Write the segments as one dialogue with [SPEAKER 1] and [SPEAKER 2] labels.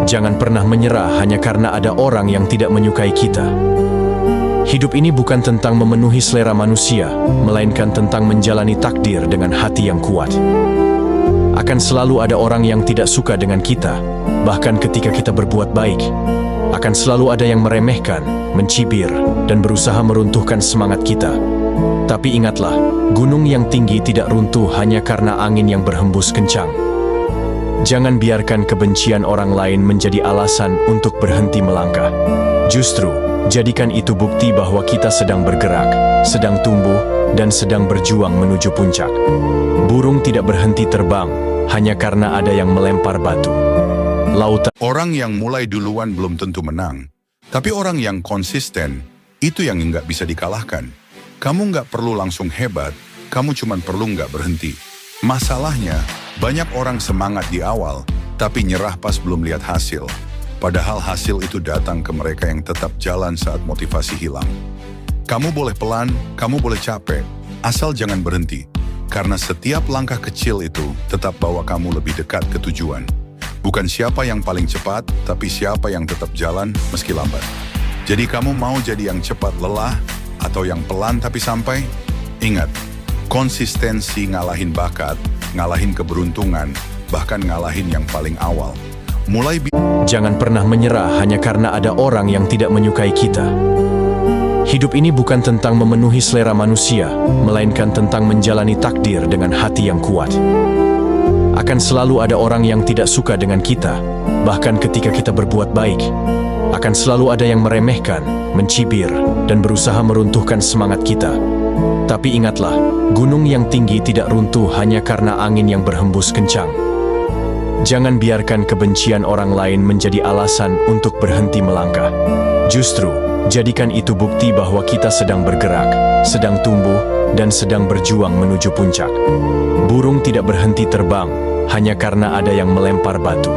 [SPEAKER 1] Jangan pernah menyerah hanya karena ada orang yang tidak menyukai kita. Hidup ini bukan tentang memenuhi selera manusia, melainkan tentang menjalani takdir dengan hati yang kuat. Akan selalu ada orang yang tidak suka dengan kita, bahkan ketika kita berbuat baik. Akan selalu ada yang meremehkan, mencibir, dan berusaha meruntuhkan semangat kita. Tapi ingatlah, gunung yang tinggi tidak runtuh hanya karena angin yang berhembus kencang. Jangan biarkan kebencian orang lain menjadi alasan untuk berhenti melangkah. Justru, jadikan itu bukti bahwa kita sedang bergerak, sedang tumbuh, dan sedang berjuang menuju puncak. Burung tidak berhenti terbang hanya karena ada yang melempar batu. Lautan.
[SPEAKER 2] Orang yang mulai duluan belum tentu menang, tapi orang yang konsisten, itu yang nggak bisa dikalahkan. Kamu nggak perlu langsung hebat, kamu cuma perlu nggak berhenti. Masalahnya, banyak orang semangat di awal, tapi nyerah pas belum lihat hasil. Padahal hasil itu datang ke mereka yang tetap jalan saat motivasi hilang. Kamu boleh pelan, kamu boleh capek, asal jangan berhenti. Karena setiap langkah kecil itu tetap bawa kamu lebih dekat ke tujuan. Bukan siapa yang paling cepat, tapi siapa yang tetap jalan meski lambat. Jadi kamu mau jadi yang cepat lelah, atau yang pelan tapi sampai? Ingat, konsistensi ngalahin bakat, ngalahin keberuntungan, bahkan ngalahin yang paling awal.
[SPEAKER 1] Jangan pernah menyerah hanya karena ada orang yang tidak menyukai kita. Hidup ini bukan tentang memenuhi selera manusia, melainkan tentang menjalani takdir dengan hati yang kuat. Akan selalu ada orang yang tidak suka dengan kita, bahkan ketika kita berbuat baik. Akan selalu ada yang meremehkan, mencibir, dan berusaha meruntuhkan semangat kita. Tapi ingatlah, gunung yang tinggi tidak runtuh hanya karena angin yang berhembus kencang. Jangan biarkan kebencian orang lain menjadi alasan untuk berhenti melangkah. Justru, jadikan itu bukti bahwa kita sedang bergerak, sedang tumbuh, dan sedang berjuang menuju puncak. Burung tidak berhenti terbang hanya karena ada yang melempar batu.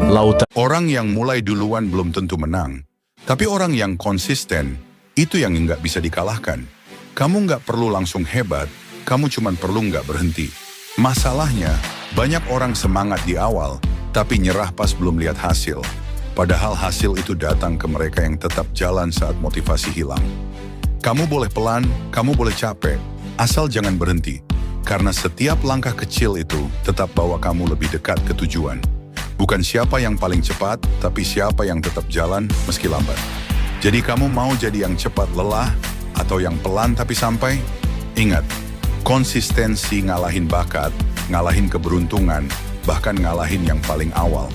[SPEAKER 1] Lautan.
[SPEAKER 2] Orang yang mulai duluan belum tentu menang, tapi orang yang konsisten, itu yang nggak bisa dikalahkan. Kamu nggak perlu langsung hebat, kamu cuma perlu nggak berhenti. Masalahnya, banyak orang semangat di awal, tapi nyerah pas belum lihat hasil. Padahal hasil itu datang ke mereka yang tetap jalan saat motivasi hilang. Kamu boleh pelan, kamu boleh capek, asal jangan berhenti. Karena setiap langkah kecil itu tetap bawa kamu lebih dekat ke tujuan. Bukan siapa yang paling cepat, tapi siapa yang tetap jalan meski lambat. Jadi kamu mau jadi yang cepat lelah, atau yang pelan tapi sampai? Ingat, konsistensi ngalahin bakat, ngalahin keberuntungan, bahkan ngalahin yang paling awal.